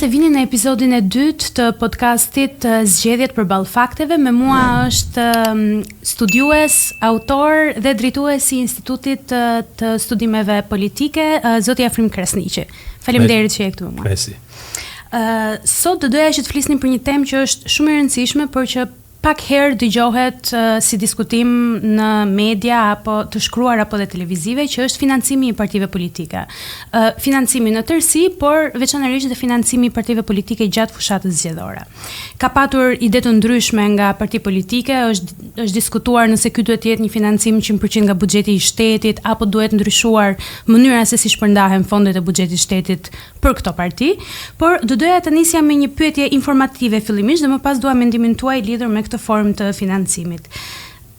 se vini në episodin e dytë të podcastit Zgjedhjet përballë fakteve. Me mua është studiues, autor dhe drejtues i Institutit të Studimeve Politike, zoti Afrim Krasniqi. Faleminderit që je këtu me mua. Mesi. Sot do doja që të flisnim për një temë që është shumë e rëndësishme, por që pak herë dëgjohet si diskutim në media apo të shkruar apo dhe televizive, që është financimi i partive politike. Financimi në tërësi, por veçanërisht dhe financimi i partive politike gjatë fushatës zgjedhore. Ka patur ide të ndryshme nga parti politike, është diskutuar nëse ky duhet të jetë një financim 100% nga buxheti i shtetit apo duhet ndryshuar mënyra se si shpërndahen fondet e buxhetit shtetit për këto parti, por do doja të nisja me një pyetje informative fillimisht dhe më pas dua mendimin tuaj lidhur me këtë formë të financimit.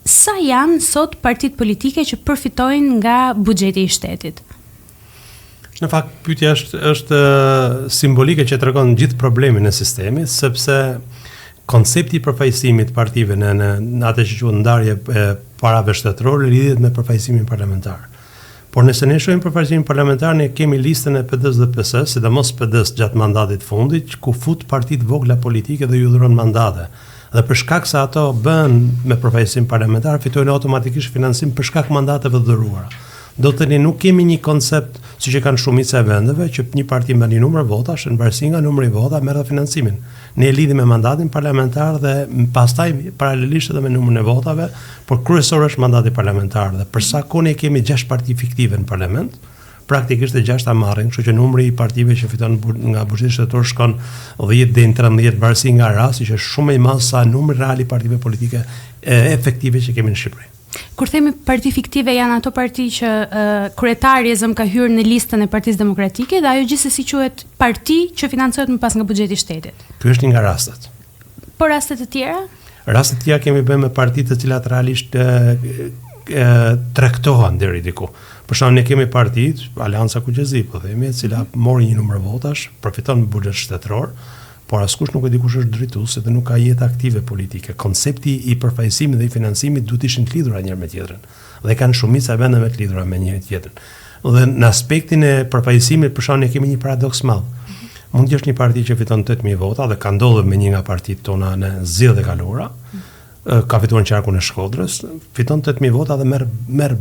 Sa janë sot partitë politike që përfitojnë nga buxheti i shtetit? Në fakt, pyetja është simbolike që tregon gjithë problemin e sistemit, sepse koncepti i përfaqësimit partive në atë që quhet ndarje parave shtetërore lidhet me përfaqësimin parlamentar. Por nëse ne shohim përfaqësimin parlamentar, ne kemi listën e PD-s dhe PS-s, sidomos PD-s gjatë mandatit fundit, ku fut partitë vogla politike dhe ju dhuron mandate. Dhe për shkak se ato bën me përfaqësim parlamentar, fitojnë automatikisht financim për shkak mandateve të dhuruara. Do të thënë nuk kemi një koncept siç e kanë shumica e vendeve që një parti me një numër votash, në varësi nga numri i votave merr financimin. Ne e lidhim me mandatin parlamentar dhe pastaj paralelisht edhe me numrin e votave, por kryesor është mandati parlamentar dhe për sa kohë ne kemi 6 parti fiktive në parlament, praktikisht e 6 ta marrin, kështu që numri i partive që fiton nga buxheti shtetëror shkon 10 deri në 13 varësi nga rasti, që është shumë më i madh sa numri real i partive politike efektive që kemi në Shqipëri. Kur themi parti fiktive, janë ato parti që kryetari ka hyrë në listën e Partisë Demokratike dhe ajo gjithsesi quhet parti që financohet më pas nga buxheti i shtetit. Ky është një nga rastet. Por rastet e tjera? Rastet e tjera kemi bën me partitë të cilat realisht tregtohen deri diku. Për shembull, ne kemi partitë, Aleanca Kuqezi, po themi, e cila mori një numër votash, përfiton në buxhet shtetëror, por askush nuk e di kush është drejtues dhe nuk ka jetë aktive politike. Koncepti i përfaqësimit dhe i financimit duhet të ishin të lidhura njëri me tjetrën dhe kanë shumica vende me të lidhura me njëri tjetrën. Dhe në aspektin e përfaqësimit, për shembull, ne kemi një paradoks madh. Mund të jesh një parti që fiton 8000 vota dhe ka ndodhur me një nga partitë tona në zgjedhjet e kaluara, ka fituar në qarkun e Shkodrës, fiton 8000 vota dhe merr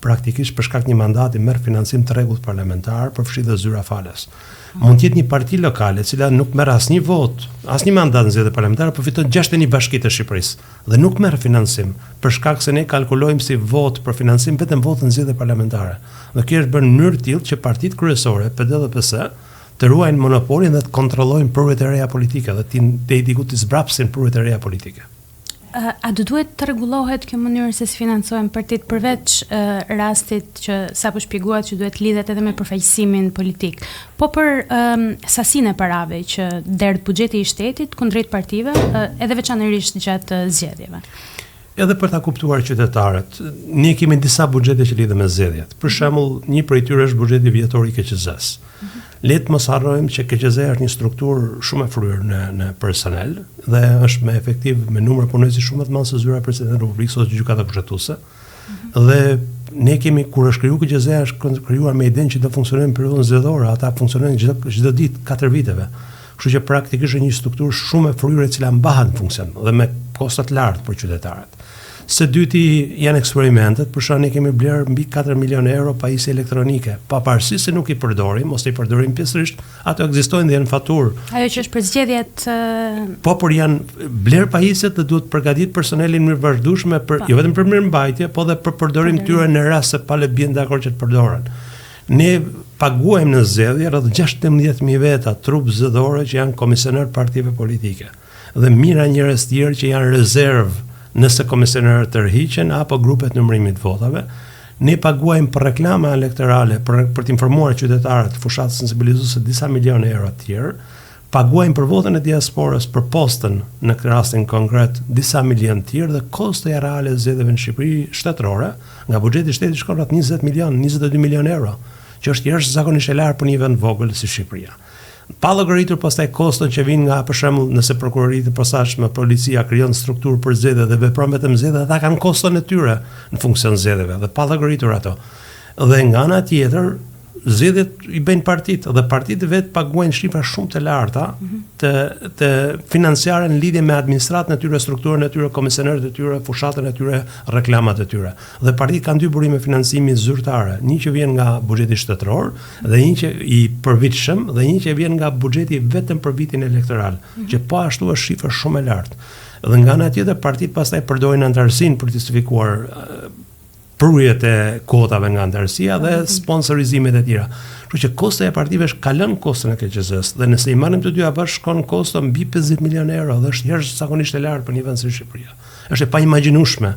praktikisht për shkak një mandati merr financim të rregullt parlamentar për fshirë dhe zyra falas. Mund të jetë një parti lokale e cila nuk merr asnjë vot, asnjë mandat në zgjedhjet parlamentare, por fiton 61 bashki të Shqipërisë dhe nuk merr financim për shkak se ne kalkulojmë si vot për financim vetëm votën në zgjedhjet parlamentare. Dhe kjo është bërë në mënyrë tillë që partitë kryesore, PD dhe PS, të ruajnë monopolin dhe të kontrollojnë prurjet e reja politike dhe të diku të zbrapsin prurjet e reja politike. A do duhet të rregullohet kjo mënyrë se si financohen partitë përveç rastit që sapo shpjeguat që duhet lidhet edhe me përfaqësimin politik, po për sasinë e parave që derdh buxheti i shtetit kundrejt partive, edhe veçanërisht gjatë zgjedhjeve? Edhe për ta kuptuar qytetarët, ne kemi disa buxhete që lidhen me zgjedhjet. Për shembull, një prej tyre është buxheti vjetor i KQZ-s. Le të mos harrojmë që KQZ është një strukturë shumë e fryrë në personel dhe është me efektiv me numër punonjësi shumë të madh se zyra e Presidentit të Republikës ose gjykata kushtetuese. Dhe ne kemi kur është krijuar KQZ është krijuar me idenë që do funksionojnë në periudhën zgjedhore, ata funksionojnë çdo ditë 4 viteve. Kështu që praktikisht është një strukturë shumë e fryrë e cila mbahet në funksion dhe me kosta të larta për qytetarët. Së dyti janë eksperimentet, për shkak ne kemi bler mbi 4 milionë euro pajisje elektronike, pavarësisht se nuk i përdorim ose i përdorim pjesërisht, ato ekzistojnë dhe janë faturë. Ajo që është për zgjedhjet Po, por janë bler pajisjet dhe duhet përgatit personelin në vazhdueshme për jo vetëm për mirëmbajtje, po dhe për përdorim tyre në rast se pa le bien dakord që të përdoren. Ne paguajmë në zgjedhje rreth 16000 veta trup zgjedhore që janë komisioner partive politike dhe mijëra njerëz tjerë që janë rezervë nëse komisionerët tërhiqen apo grupet numërimit votave. Ne paguajmë për reklama elektorale për të informuar qytetarët, fushatë sensibilizuese disa milionë euro të tjerë, paguajmë për votën e diasporës, për postën në këtë rastin konkret disa milionë të tjerë dhe kostoja reale e zgjedhjeve në Shqipëri shtetërore nga buxheti i shtetit shkon rreth 20 milionë, 22 milionë euro, që është jashtëzakonisht e lartë për një vend vogël si Shqipëria. Pa llogaritur pastaj koston që vijnë nga për shembull nëse prokuroritë e posaçme, policia krijon strukturë për zgjedhje dhe vepron vetëm zgjedhje, ata kanë koston e tyre në funksion zgjedhjeve dhe pa llogaritur ato. Dhe nga ana tjetër, zgjedhjet i bëjnë partitë dhe partitë vetë paguajnë shifra shumë të larta të financiare në lidhje me administratën e tyre, strukturën e tyre, komisionerët e tyre, fushatën e tyre, reklamat e tyre. Dhe partitë kanë dy burime financimi zyrtare, një që vjen nga buxheti shtetëror dhe një që i përvitshëm dhe një që vjen nga buxheti vetëm për vitin elektoral, që po ashtu është shifër shumë e lartë. Dhe nga ana tjetër partitë pastaj përdorin antarësinë për të justifikuar prurjet e kotave nga antarësia dhe sponsorizimet e tjera. Kështu që kosto e partive ka lënë kostën e KQZ-s dhe nëse i marrim të dyja bashkë shkon kosto mbi 50 milionë euro dhe është jashtëzakonisht e lartë për një vend si Shqipëria. Është e paimagjinueshme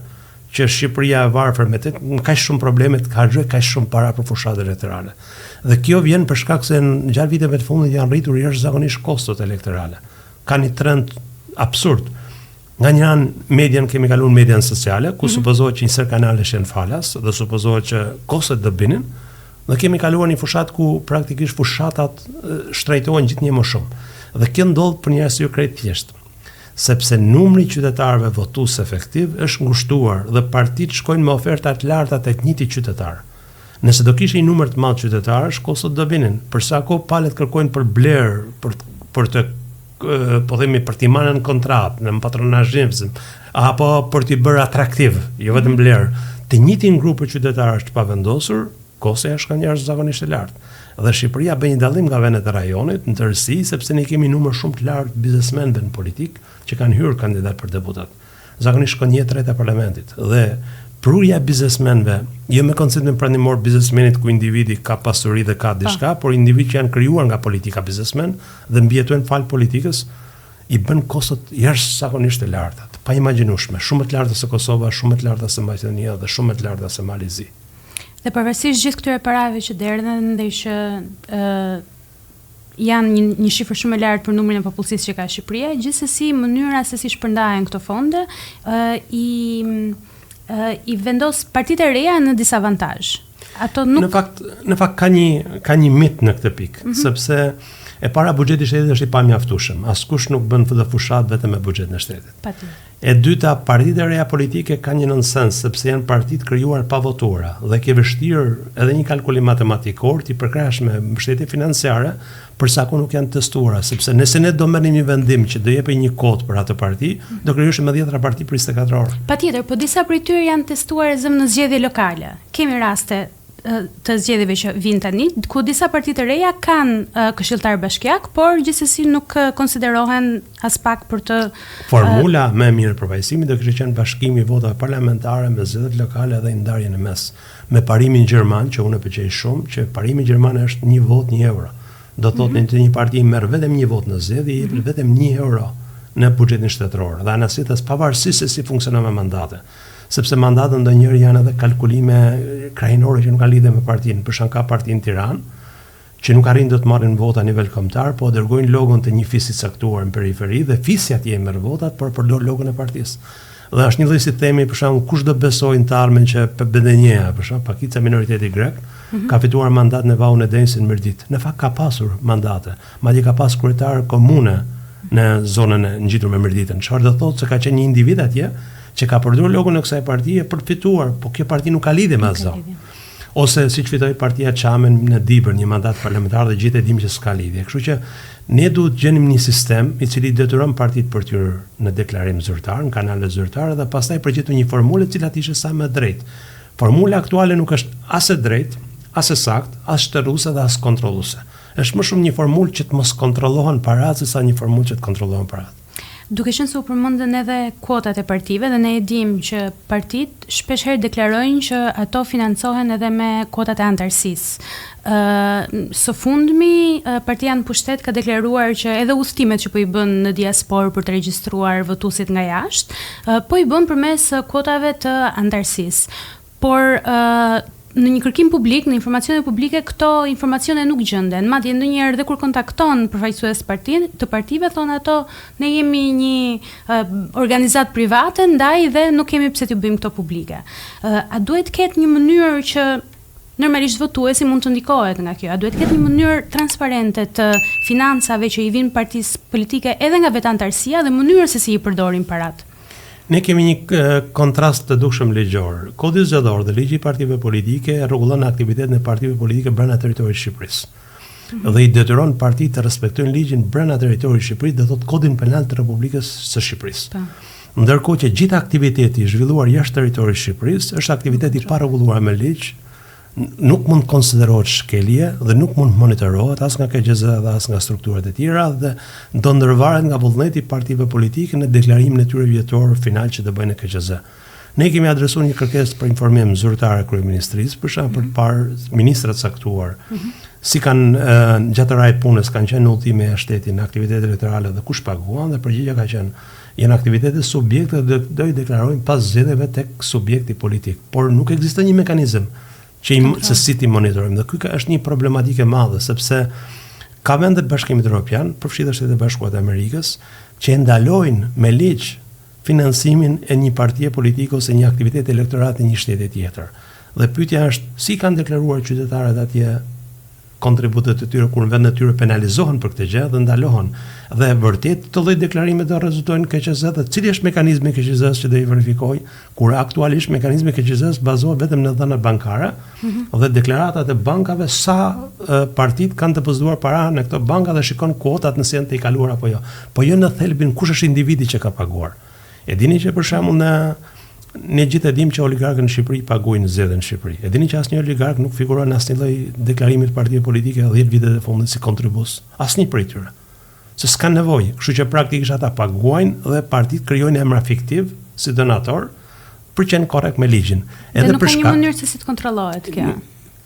që Shqipëria e varfër me kaq shumë probleme të harxojë kaq shumë para për fushatë elektorale. Dhe kjo vjen për shkak se në gjatë viteve të fundit janë rritur jashtëzakonisht kostot elektorale. Ka një trend absurd. Nga një anë median kemi kaluar median sociale, ku supozohet që një sër kanalesh janë falas dhe supozohet që kostot do binin, dhe kemi kaluar një fushat ku praktikisht fushatat shtrejtohen gjithnjë më shumë. Dhe kjo ndodh për një arsye krejt thjeshtë, sepse numri i qytetarëve votues efektiv është ngushtuar dhe partitë shkojnë me oferta të larta tek njëti qytetar. Nëse do kishte një numër të madh qytetarësh, kostot do binin. Për sa kohë palët kërkojnë për bler, për të po themi për t'i marrë në kontratë, në patronazhizëm, apo për t'i bërë atraktiv, jo vetëm bler, të njëjtin grup qytetarësh të pavendosur, kosto është kanë jashtëzakonisht e lartë. Dhe Shqipëria bën një dallim nga vendet e rajonit në tërësi, sepse ne kemi numër shumë të lartë biznesmenëve në politik që kanë hyrë kandidat për deputat. Zakonisht shkon 1/3 e parlamentit dhe prurja e biznesmenëve, jo me konceptin pranimor biznesmenit ku individi ka pasuri dhe ka diçka, por individ që janë krijuar nga politika biznesmen dhe mbijetojnë fal politikës, i bën kostot jashtëzakonisht të larta, të paimagjinueshme, shumë të larta se Kosova, shumë të larta se Maqedonia dhe shumë të larta se Malizi. Dhe përveçsisht gjithë këtyre parave që derdhen dhe që janë një shifër shumë e lartë për numrin e popullsisë që ka Shqipëria, gjithsesi mënyra se si shpërndahen këto fonde i vendos partitë e reja në disavantazh. Ato nuk në fakt ka një mit në këtë pikë, sepse e para buxheti i shtetit është i pamjaftueshëm. Askush nuk bën të fushat vetëm me buxhetin e shtetit. Patjetër. E dyta, partitë e reja politike kanë një nonsens sepse janë partitë krijuar pa votuara dhe ke vështirë edhe një kalkulim matematikor ti përkrahesh me mbështetje financiare për sa ku nuk janë testuara, sepse nëse ne do merrim një vendim që do jepë një kod për atë parti, do krijosh me 10 parti për 24 orë. Patjetër, po disa prej tyre janë testuar në zgjedhje lokale. Kemi raste të zgjedhjeve që vijnë tani, ku disa partitë e reja kanë këshilltar bashkiak, por gjithsesi nuk konsiderohen as pak për të formula më e mirë për pajësimin do kishte qenë bashkimi i votave parlamentare me zgjedhjet lokale dhe ndarjen e mes. Me parimin gjerman, që unë e pëlqej shumë, që parimi gjerman është 1 vot 1 euro. Do thotë që një parti merr vetëm 1 vot në zgjedhje, i jep vetëm 1 euro në buxhetin shtetëror. Dhe anasitës pavarësisht se si funksionon me mandate. Sepse mandatët ndonjëherë janë edhe kalkulime krajinore që nuk kanë lidhje me partinë. Për shkak ka partinë Tiranë, që nuk arrin të marrin vota a nivel kombëtar, po dërgojnë logon të një fisi caktuar në periferi dhe fisi atje merr votat, por përdor logon e partisë. Dhe është një lloj si themi, për shembull, kush do besojë në të ardhmen që BDN-ja, për shembull, pakica minoriteti grek, ka fituar mandat në Vaun e Densin Mirdit. Në fakt ka pasur mandate, madje ka pas kryetar komune në zonën e ngjitur me Mirditën. Çfarë do thotë se ka qenë një individ atje që ka përdorur logon e kësaj partie për të fituar, po kjo parti nuk ka lidhje me atë. Ose siç fitoi partia Çamen në Dibër një mandat parlamentar dhe gjithë e dimë që s'ka lidhje. Kështu që ne duhet të gjenim një sistem i cili detyron partitë për të hyrë në deklarim zyrtar, në kanale zyrtare dhe pastaj përgjigjur një formulë e cila të ishte sa më drejtë. Formula aktuale nuk është as e drejtë, as e saktë, as shtërruese dhe as kontrolluese. Është më shumë një formulë që të mos kontrollohen paratë sesa një formulë që të kontrollohen paratë. Duke qenë se u përmendën edhe kuotat e partive dhe ne e dimë që partitë shpeshherë deklarojnë që ato financohen edhe me kuotat e antarësisë. Së fundmi, partia në pushtet ka deklaruar që edhe udhëtimet që po i bën në diasporë për të regjistruar votuesit nga jashtë, po i bën përmes kuotave të antarësisë. Por në një kërkim publik, në informacione publike, këto informacione nuk gjenden. Madje ndonjëherë dhe kur kontakton përfaqësues të partive, thonë ato ne jemi një organizatë private, ndaj dhe nuk kemi pse t'ju bëjmë këto publike. A duhet të ketë një mënyrë që normalisht votuesi mund të ndikohet nga kjo? A duhet të ketë një mënyrë transparente të financave që i vinë partisë politike edhe nga vetë antarësia dhe mënyrë se si i përdorin paratë? Ne kemi një kontrast të dukshëm ligjor. Kodi zgjedhor dhe ligji i partive politike rregullon aktivitetin e partive politike brenda territorit të Shqipërisë. Dhe i detyron partitë të respektojnë ligjin brenda territorit të Shqipërisë, do thotë Kodin Penal të Republikës së Shqipërisë. Ndërkohë që gjithë aktiviteti i zhvilluar jashtë territorit të Shqipërisë është aktiviteti pa rregulluar me ligj, nuk mund të konsiderohet shkelje dhe nuk mund të monitorohet as nga KGZ dhe as nga strukturat e tjera dhe do ndërvaret nga vullneti i partive politike në deklarimin e tyre vjetor final që do bëjnë në KGZ. Ne kemi adresuar një kërkesë për informim zyrtare kryeministrisë, për shkak për të parë ministrat caktuar si kanë gjatë rajt punës kanë qenë në udhëtime e shtetit në aktivitete elektorale dhe kush paguan, dhe përgjigjja ka qenë janë aktivitete subjekte dhe do i deklarojnë pas zgjedhjeve tek subjekti politik, por nuk ekziston një mekanizëm se si ti monitorojmë. Dhe ky është një problematikë e madhe, sepse ka vende të Bashkimit Evropian, përfshirë Shtetet e Bashkuara të Amerikës, që ndalojnë me ligj financimin e një partie politike ose një aktivitet elektorat në një shteti tjetër. Dhe pyetja është, si kanë deklaruar qytetarët atje kontributet e tyre kur në vend e tyre penalizohen për këtë gjë dhe ndalohen. Dhe vërtet të lloj deklarime do rezultojnë KQZ dhe cili është mekanizmi i KQZ-s që do i verifikojë, kur aktualisht mekanizmi i KQZ-s bazohet vetëm në dhënat bankare dhe deklaratat e bankave sa partitë kanë depozituar para në këto banka dhe shikon kuotat nëse janë të i kaluar apo jo. Po jo në thelbin kush është individi që ka paguar. E dini që për shembull ne gjithë e dim që oligarkët në Shqipëri paguajnë zgjedhjen në Shqipëri. E dini që asnjë oligark nuk figuron në asnjë lloj deklarimi të partive politike 10 vitet e fundit si kontribus. Asnjë prej tyre. Se s'kan nevojë. Kështu që praktikisht ata paguajnë dhe partitë krijojnë emra fiktiv si donator për qenë korrekt me ligjin. Edhe nuk ka një mënyrë se si të kontrollohet kjo.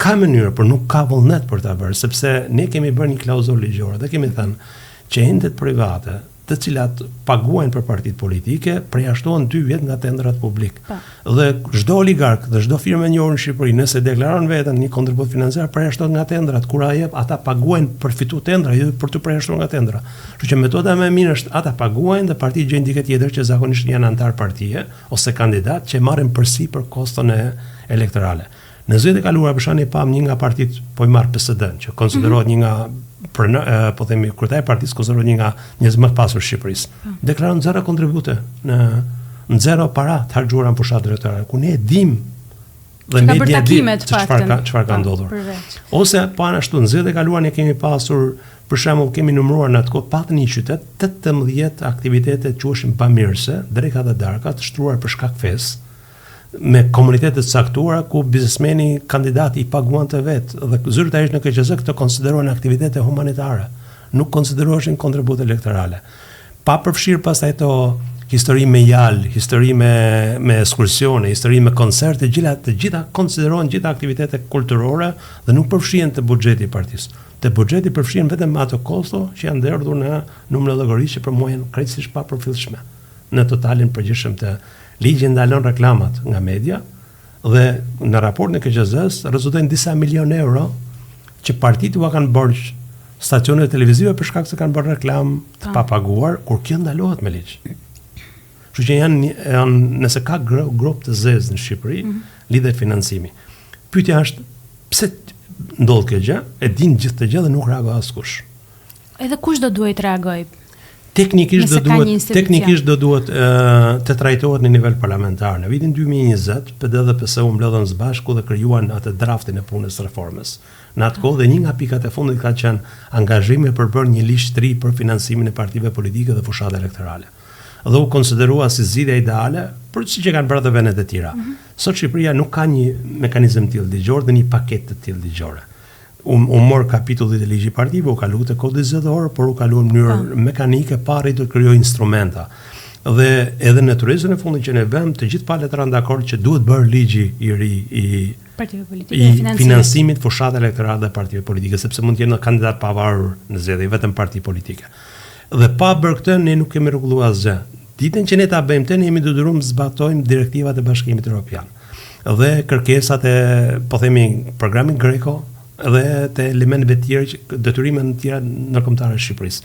Ka mënyrë, por nuk ka vullnet për ta bërë, sepse ne kemi bërë një klauzulë ligjore dhe kemi thënë që entet private të cilat paguajnë për partitë politike përjashtohen 2 vjet nga tendrat publik. Dhe çdo oligark dhe çdo firmë e njohur në Shqipëri nëse deklaron veten një kontribut financiar përjashtohet nga tendrat, kur ata paguajnë për fitu tendra, jo për të përjashtuar nga tendra. Kështu që metoda më e mirë është ata paguajnë dhe partia gjejnë dikë tjetër që zakonisht janë antar partie ose kandidat që marrin përsi për koston e elektorale. Në zgjedhjet e kaluara për shkak pam një nga partitë po i marr PSD-n, që konsiderohet një nga po themi kryetari i partisë konsiderohet një nga njerëzit më të pasur të Shqipërisë. Deklaron 0 kontribute në 0 para të harxhuara në fushat drejtore, ku ne e dim dhe media di çfarë ka ndodhur. Ose po ashtu në zgjedhjet e kaluara ne kemi pasur, për shembull, kemi numëruar në atë kohë patën një qytet 18 aktivitete quheshin bamirëse, dreka dhe darka të shtruar për shkak fesë, me komunitete të caktuara ku biznesmeni kandidati i paguante vetë dhe zyrtarisht në KQZ këto konsiderohen aktivitete humanitare, nuk konsideroheshin kontribute elektorale. Pa përfshirë pastaj ato histori me jalë, histori me ekskursione, histori me koncerte, të gjitha konsiderohen gjitha aktivitete kulturore dhe nuk përfshihen te buxheti i partisë. Te buxheti përfshihen vetëm ato kosto që janë derdhur në numrin e llogarisë që për muajin krejtësisht pa përfillshme. Në totalin përgjithshëm të ligji ndalon reklamat nga media dhe në raportin e KQZ-s rezultojnë disa milionë euro që partitë u kanë borxh stacioneve televizive për shkak se kanë bërë reklam të papaguar, kur kjo ndalohet me ligj. Kështu që janë nëse ka grup të zezë në Shqipëri, lidhet financimi. Pyetja është pse ndodh kjo gjë? E din gjithë të gjë dhe nuk reagon askush. Edhe kush do duhet reagojë? Teknikisht do duhet të trajtohet në nivel parlamentar. Në vitin 2020, PD dhe PSU mbledhën së bashku dhe krijuan atë draftin e punës së reformës. Në atë kohë dhe një nga pikat e fundit ka qenë angazhimi për bërë një ligj të ri për financimin e partive politike dhe fushat elektorale. Dhe u konsiderua si zgjidhja ideale, për siç e kanë bërë edhe vendet e tjera. Sot Shqipëria nuk ka një mekanizëm të tillë ligjor dhe një paketë të tillë ligjore. U mor kapitullit e ligjit partive, u kalu te kodi zgjedhor, por u kalu në mënyrë mekanike pa arritur të krijojë instrumenta. Dhe edhe në turizmin e fundit që ne vëmë, të gjithë palët rënë dakord që duhet bërë ligji i ri i partive politike, financimit fushat elektorale dhe partive politike, sepse mund të jenë kandidat pavarur në zgjedhje, vetëm parti politike. Dhe pa bërë këtë ne nuk kemi rregulluar asgjë. Ditën që ne ta bëjmë këtë, ne jemi detyruar të zbatojmë direktivat e Bashkimit Evropian. Dhe kërkesat e, po themi, programit Greco dhe të elementeve të tjera që detyrimet të tjera ndërkombëtare të Shqipërisë.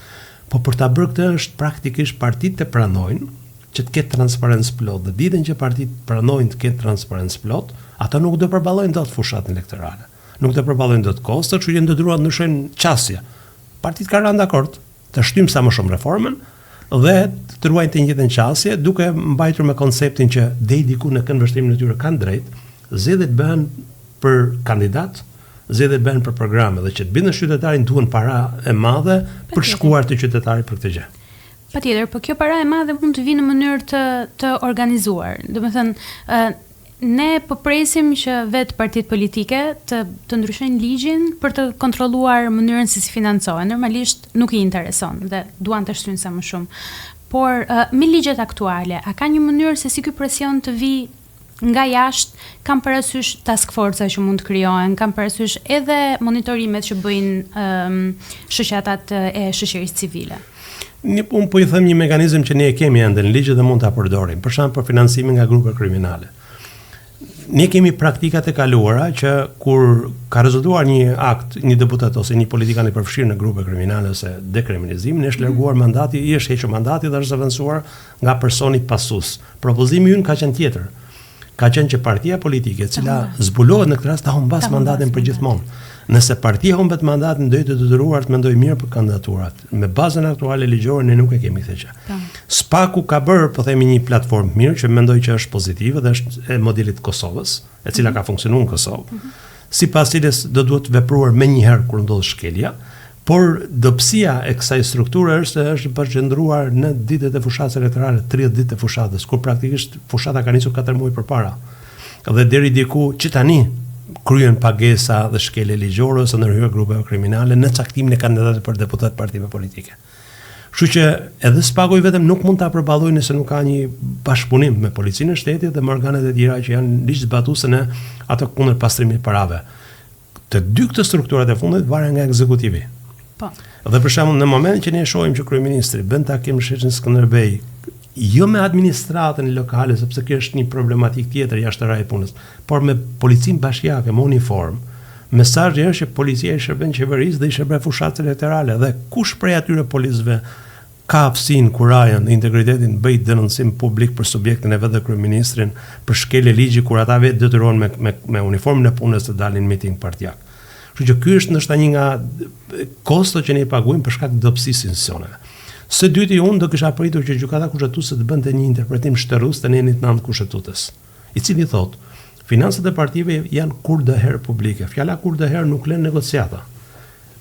Po për ta bërë këtë është praktikisht partitë të pranojnë që të ketë transparencë plot. Dhe ditën që partitë pranojnë të ketë transparencë plot, ato nuk do përballojnë dot fushat elektorale. Nuk do përballojnë dot kostot, kështu që ndërtuar ndryshojnë qasje. Partitë kanë rënë dakord të shtyjmë sa më shumë reformën dhe të ruajnë të njëjtën qasje, duke mbajtur me konceptin që deri diku në këndvështrimin e tyre kanë drejt, zgjedhjet bëhen për kandidat, zgjedhjet bëhen për programe dhe që të bindën qytetarin duhen para e madhe për të shkuar të qytetarit për këtë gjë. Patjetër, por kjo para e madhe mund të vinë në mënyrë të organizuar. Domethënë, ne po presim që vetë partitë politike të ndryshojnë ligjin për të kontrolluar mënyrën se si financohen. Normalisht nuk i intereson dhe duan të shtyjnë sa më shumë. Por me ligjet aktuale, a ka një mënyrë se si ky presion të vi nga jashtë? Kam parasysh task forca që mund të krijohen, kam parasysh edhe monitorimet që bëjnë shoqatat e shoqërisë civile. Unë po i them një mekanizëm që ne e kemi ende në ligj dhe mund ta përdorim, për shembull për financimin nga grupe kriminale. Ne kemi praktikat e kaluara që kur ka rezultuar një akt, një deputet ose një politikan i përfshirë në grupe kriminale ose dekriminalizim, ne është larguar mandati, i është hequr mandati dhe është zëvendësuar nga personi pasues. Propozimi ynë ka qenë tjetër. Ka qenë që partia politike e cila zbulohet në këtë rast ta humbas mandatin përgjithmonë. Nëse partia humbet mandatin, do të detyruar të mendoj mirë për kandidaturat. Me bazën aktuale ligjore ne nuk e kemi këtë gjë. SPAK-u ka bërë, po themi, një platformë mirë që mendoj që është pozitive dhe është e modelit Kosovës, e cila ka funksionuar në Kosovë. Sipas cilës do duhet vepruar menjëherë kur ndodh shkelja, por dobësia e kësaj strukture është përqendruar në ditët e fushatës elektorale, 30 ditë të fushatës, kur praktikisht fushata ka nisur 4 muaj përpara. Dhe deri diku që tani kryen pagesa dhe shkelje ligjore ose ndërhyrje grupeve kriminale në caktimin e kandidatëve për deputet partive politike. Kështu që edhe SPAK-u vetëm nuk mund ta përballojë nëse nuk ka një bashkëpunim me policinë e shtetit dhe me organet e tjera që janë ligjzbatuese në ato kundër pastrimit parave. Të dy këtë strukturat e fundit varen nga ekzekutivi. Po. Dhe për shembull në momentin që ne shohim që kryeministri bën takim në shetin Skënderbej, jo me administratën lokale, sepse kjo është një problematik tjetër jashtë rajit punës, por me policinë bashkiake me uniformë. Mesazhi është që policia i shërben qeverisë dhe i shërben fushatës elektorale dhe kush prej atyre policëve ka aftësinë, kurajën dhe integritetin bëj denoncim publik për subjektin e vetë dhe kryeministrin për shkelje ligji kur ata vetë detyrohen me uniformën e punës të dalin miting partijak. Kështu që ky është ndoshta një nga kosto që ne i paguajmë për shkak të dobësisë institucioneve. Së dyti, unë do kisha pritur që gjykata kushtetuese të bënte një interpretim shterrues të nenit 9 kushtetues, i cili thotë, financat e partive janë kurdoherë publike. Fjala kurdoherë nuk lën negociata.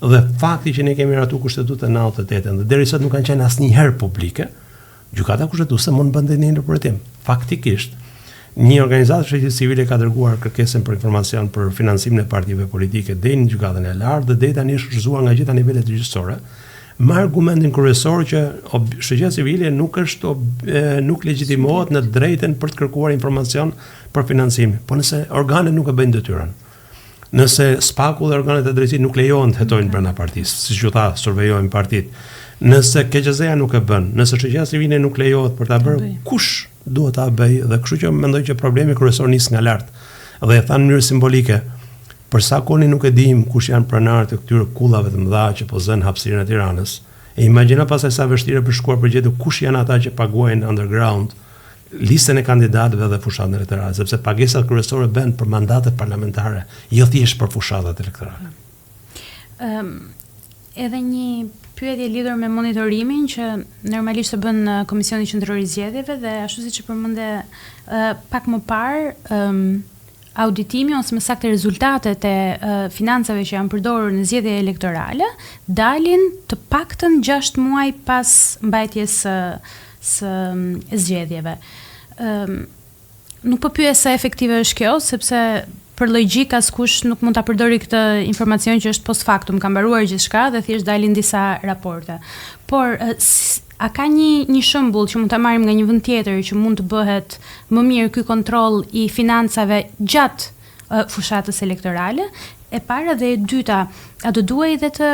Dhe fakti që ne kemi ratu kushtetutën 98 dhe deri sot nuk kanë qenë asnjëherë publike, gjykata kushtetuese mund të bënte një interpretim. Faktikisht, një organizatë shoqërisë civile ka dërguar kërkesën për informacion për financimin e partive politike deri në gjykatën e lartë dhe deri tani është refuzuar nga gjitha nivelet gjyqësore, me argumentin kryesor që shoqëria civile nuk legjitimohet në drejtën për të kërkuar informacion për financim. Po nëse organet nuk e bëjnë detyrën, nëse SPAK-u dhe organet e drejtësisë nuk lejohen të hetojnë brenda partisë, siç u tha, survejojnë partitë, nëse KQZ-ja nuk e bën, nëse shoqëria civile nuk lejohet për ta bërë, kush duhet ta bëjë? Dhe kështu që mendoj që problemi kryesor nis nga lart. Dhe e thanë në mënyrë simbolike, për sa koni nuk e dim kush janë pronarët e këtyre kullave të mëdha që po zënë hapësirën e Tiranës. E imagjino pastaj sa vështirë për shkuar për gjetur kush janë ata që paguajnë underground listën e kandidatëve dhe fushatën elektorale, sepse pagesat kryesore bëhen për mandatet parlamentare, jo thjesht për fushatat elektorale. Edhe një pyetje lidhur me monitorimin që normalisht e bën Komisioni Qendror i Zgjedhjeve dhe ashtu siç e përmendë pak më parë, auditimi ose më saktë rezultatet e financave që janë përdorur në zgjedhje elektorale dalin të paktën 6 muaj pas mbajtjes së zgjedhjeve. Nuk po pyes sa efektive është kjo, sepse për logjik askush nuk mund ta përdori këtë informacion që është post factum, ka mbaruar gjithçka dhe thjesht dalin disa raporte. Por a ka një shembull që mund ta marrim nga një vend tjetër që mund të bëhet më mirë ky kontroll i financave gjatë fushatës elektorale? E para dhe e dyta, a do duhej dhe të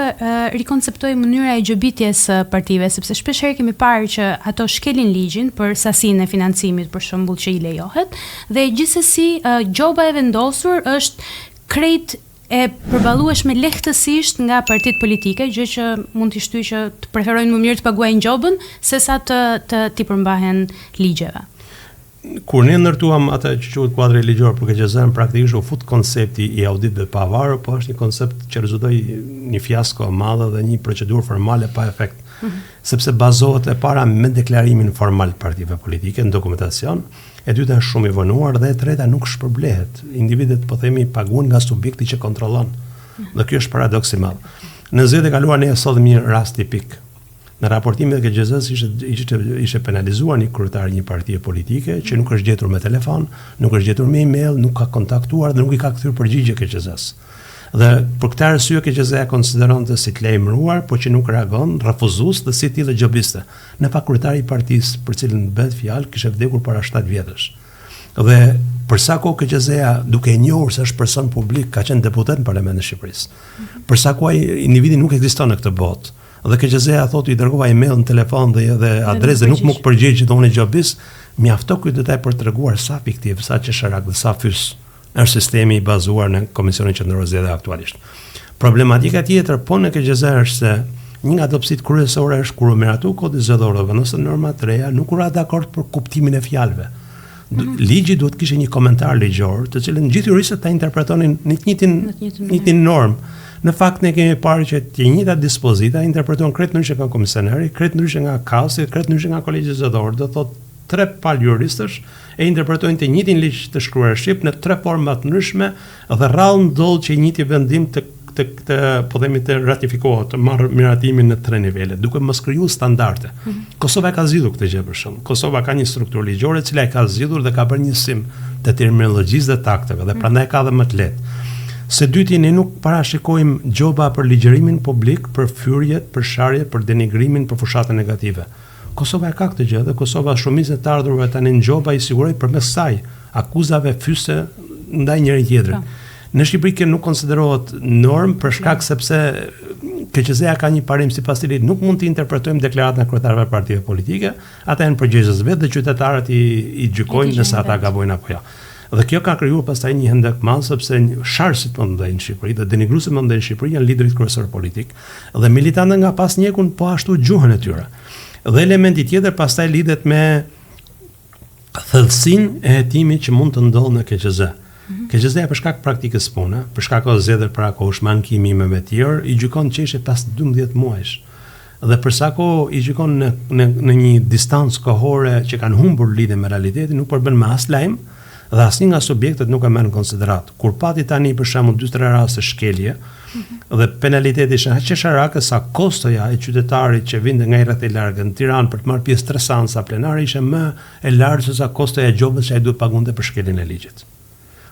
rikonceptojë mënyra e gjobitjes së partive, sepse shpeshherë kemi parë që ato shkelin ligjin për sasinë e financimit, për shembull, që i lejohet, dhe gjithsesi gjoba e vendosur është krejt e përballueshme lehtësisht nga partitë politike, gjë që mund t'i shtyjë që të preferojnë më mirë të paguajnë gjobën sesa të përmbahen ligjeve. Kur ne ndërtuam atë që quhet kuadri ligjor për KQZ-n, praktikisht u fut koncepti i auditëve pavarur, po është një koncept që rezultoi një fiasko e madhe dhe një procedurë formale pa efekt sepse bazohet e para me deklarimin formal të partive politike në dokumentacion, e dyta është shumë i vonuar dhe e treta nuk shpërblehet. Individet, po themi, paguhen nga subjekti që kontrollon. Dhe kjo është paradoks i madh. Në zgjedhjet e kaluara ne sot një rast tipik. Në raportimet e KGZ-s ishte penalizuar një kryetar i një partie politike që nuk është gjetur me telefon, nuk është gjetur me email, nuk ka kontaktuar dhe nuk i ka kthyer përgjigje KGZ-s. Dhe për këtë arsye KGZ-ja konsideronte si të lajmëruar, por që nuk reagon, refuzues dhe si tillë gjobiste. Në fakt kryetari i partisë për cilën bëhet fjalë kishte vdekur para 7 vjetësh. Dhe për sa kohë KGZ-ja duke e njohur se është person publik, ka qenë deputet në Parlamentin e Shqipërisë. Për sa kohë individi nuk ekziston në këtë botë. Dhe KGZ-ja thotë i dërgova email në telefon dhe adresë dhe nuk më përgjigj që unë gjobis, mjafto ky detaj për treguar sa fiktiv, sa qesharak dhe sa fys është sistemi i bazuar në Komisionin Qendror Zgjedhje aktualisht. Problematika tjetër po në KGZ është se një nga dobësitë kryesore është kur u miratu kodi zgjedhor dhe nëse norma të reja nuk u ra dakord për kuptimin e fjalëve. Ligji duhet kishte një komentar ligjor, të cilën gjithë juristët ta interpretonin në të njëjtin normë. Në fakt ne kemi parë që të njëjtat dispozita interpretohen krejt ndryshe nga komisioneri, krejt ndryshe nga KAOS-i, krejt ndryshe nga kolegji zgjedhor. Do thotë 3 palë juristësh e interpretojnë të njëjtin ligj të shkruar shqip në 3 forma të ndryshme dhe rrallë ndodh që njëjti vendim të po themi të ratifikohet, të marrë miratimin në 3 nivele, duke mos krijuar standarde. Kosova ka zgjidhur këtë gjë për shkak. Kosova ka një strukturë ligjore e cila e ka zgjidhur dhe ka bërë një sim të terminologjisë dhe takteve dhe prandaj ka dhe më të lehtë. Së dyti, ne nuk parashikojmë gjoba për ligjërimin publik, për fyrjet, për sharjet, për denigrimin, për fushatën negative. Kosova e ka këtë gjë dhe Kosova shumicën e të ardhurve tani në gjoba i siguroi përmes saj akuzave fyse ndaj njëri tjetrit. Në Shqipëri kjo nuk konsiderohet normë për shkak sepse KQZ-ja ka një parim sipas cilit nuk mund të interpretojmë deklaratën e kryetarëve të partive politike, ata janë përgjegjës vetë dhe qytetarët i gjykojnë nëse ata gabojnë apo jo. Dhe kjo ka krijuar pastaj një hendek madh sepse sharësit më ndaj në Shqipëri dhe denigruesit më ndaj në Shqipëri janë liderit kryesor politik dhe militantët nga pas njekun po ashtu gjuhën e tyre. Dhe elementi tjetër pastaj lidhet me thellësinë e hetimit që mund të ndodhë në KQZ. KQZ-ja për shkak praktikës pune, për shkak të zgjedhjeve parakohshme, ankimime me tjerë, i gjykon çështje pas 12 muajsh. Dhe për sa kohë i gjykon në një distancë kohore që kanë humbur lidhje me realitetin, nuk përbën me as lajm dhe asnjë nga subjektet nuk e merr në konsiderat. Kur pati tani për shembull 2-3 raste shkelje dhe penaliteti ishte aq qesharake sa kostoja e qytetarit që vinte nga rreth e largë në Tiranë për të marrë pjesë 3 seanca plenare ishte më e lartë se sa kostoja e gjobës që ai duhet pagunte për shkeljen e ligjit.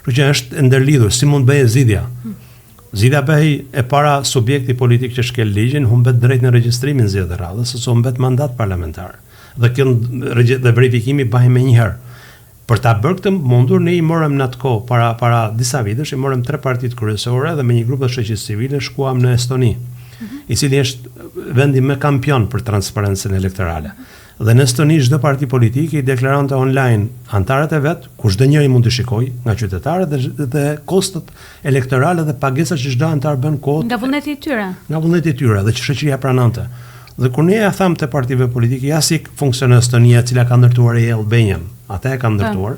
Kështu që është ndërlidhur, si mund bëhet zgjidhja? Zgjidhja bëhej e para subjekti politik që shkel ligjin humbet drejt në regjistrimin e zgjedhjeve radhës, ose humbet mandat parlamentar. Dhe kjo dhe verifikimi bëhej më një herë. Për ta bërë këtë mundur ne i morëm në atë kohë para disa vitesh, i morëm 3 partitë kryesore dhe me një grup të shoqërisë civile shkuam në Estoni, i cili është vendi më kampion për transparencën elektorale. Dhe në Estoni çdo parti politike i deklaronte online antarët e vet, ku çdo njeri mund të shikojë nga qytetarët dhe kostot elektorale dhe pagesat që çdo antar bën kohë nga vullneti i tyre. Nga vullneti i tyre dhe që shoqëria pranonte. Dhe kur ne ja tham te partive politike, ja si funksionon Estonia, e cila ka ndërtuar e Albanian, ata e kanë ndërtuar.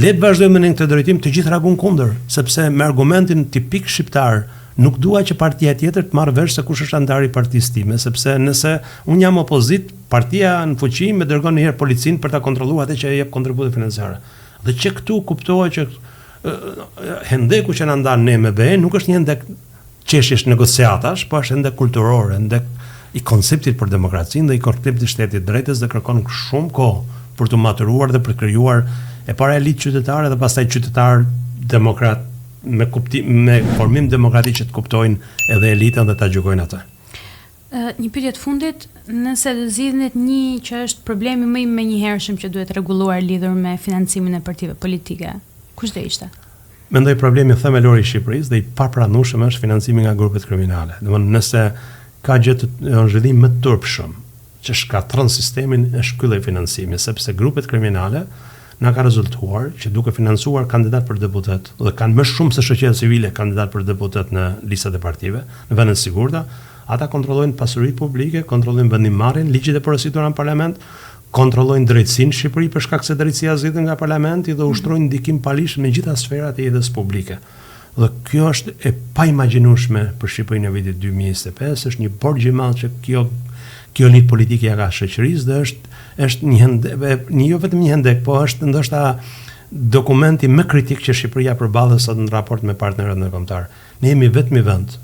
Le të vazhdojmë në këtë drejtim, të gjithë reagojnë kundër, sepse me argumentin tipik shqiptar nuk dua që partia tjetër të marrë vesh se kush është antari i partisë time, sepse nëse unë jam opozit, partia në fuqi më dërgon një herë policinë për ta kontrolluar atë që jep kontribute financiare. Dhe që këtu kuptohet që hendeku që na ndan ne me BE nuk është një hendek çështjesh negociatash, po është hendek kulturor, hendek i konceptit për demokracinë dhe i konceptit të shtetit drejtës dhe kërkon shumë kohë për të maturuar dhe për të krijuar e para elitë qytetare dhe pastaj qytetar demokrat me formim demokratik që të kuptojnë edhe elitën dhe ta gjykojnë atë. Një pyetje të fundit, nëse do zgjidhet një që është problemi më i menjëhershëm që duhet rregulluar lidhur me financimin e partive politike, kush do ishte? Mendoj problemi themelor i Shqipërisë dhe i papranueshëm është financimi nga grupet kriminale. Domthonë nëse ka gjë të zhvillim më të turpshëm që shkatron sistemin është ky lloj financimi, sepse grupet kriminale na ka rezultuar që duke financuar kandidat për deputet dhe kanë më shumë se shoqëria civile kandidat për deputet në listat e partive në vendet e sigurta, ata kontrollojnë pasuritë publike, kontrollojnë vendimarrjen, ligjet e porositura në parlament, kontrollojnë drejtësinë në Shqipëri për shkak se drejtësia zgjidhet nga parlamenti dhe ushtrojnë ndikim paligjshëm në gjitha sferat e jetës publike. Dhe kjo është e paimagjinueshme për Shqipërinë në vitin 2025, është një borxh i madh që kjo elit politike ja ka shoqërisë dhe është një jo vetëm një hendek, po është ndoshta dokumenti më kritik që Shqipëria përballet sot në raport me partnerët ndërkombëtar. Ne jemi vetëm vend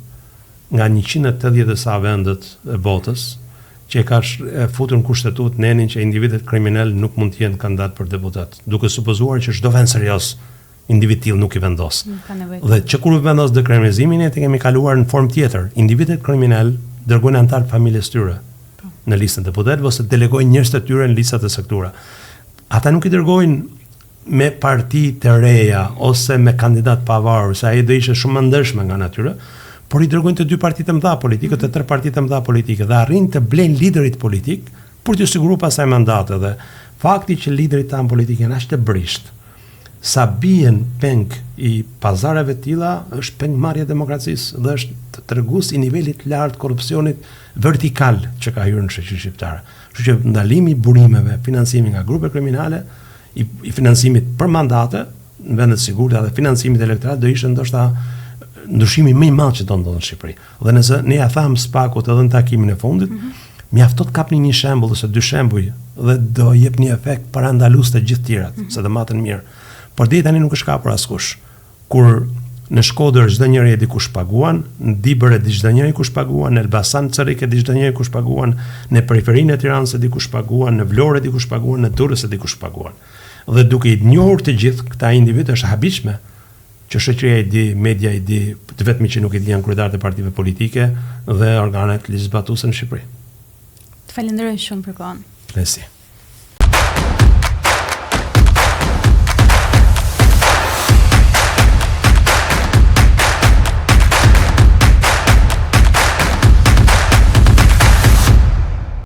nga 180 sa vendet e botës që ka futur në kushtetut nenin që individet kriminal nuk mund të jenë kandidat për deputat, duke supozuar që çdo vend serioz individ till nuk i vendos. Dhe që kur vendos dekriminalizimin, ne kemi kaluar në formë tjetër. Individet kriminal dërgojnë antar familjes tyre në listën e deputetëve ose delegojnë njerëz të tyre në listat e saktura. Ata nuk i dërgojnë me parti të reja ose me kandidat pavarur, se ai do ishte shumë më ndershme nga natyra, por i dërgojnë të 2 parti të mëdha politike, të 3 parti të mëdha politike dhe arrin të blejnë liderit politik për të siguruar pasaj mandate. Dhe fakti që liderit tanë politik janë aq të brisht, sa bien peng i pazareve tilla është pengmarrja e demokracisë dhe është tregues i nivelit lartë korrupsionit vertikal që ka hyrë në shoqërinë shqiptare. Kështu që ndalimi i burimeve, financimi nga grupe kriminale, i financimit për mandate në vendet e sigurta dhe financimit elektoral do ishte ndoshta ndryshimi më i madh që do ndodhë në Shqipëri. Dhe nëse ne ja tham spakut edhe në takimin e fundit, mjafton të kapni një shembull ose 2 shembuj dhe do jep një efekt parandalues të gjithë tjerat, se do matën mirë. Por deri tani nuk është kapur askush. Kur në Shkodër çdo njeri e di kush paguan, në Dibër e di çdo njeri kush paguan, në Elbasan Cerrik e di çdo njeri kush paguan, në periferinë e Tiranës e di kush paguan, në Vlorë e di kush paguan, në Durrës e di kush paguan. Dhe duke i njohur të gjithë këta individ është habitshme që shoqëria i di, media i di, të vetmi që nuk i di janë kryetarët e partive politike dhe organet ligjzbatuese në Shqipëri. Të falenderoj shumë për kohën. Nësi.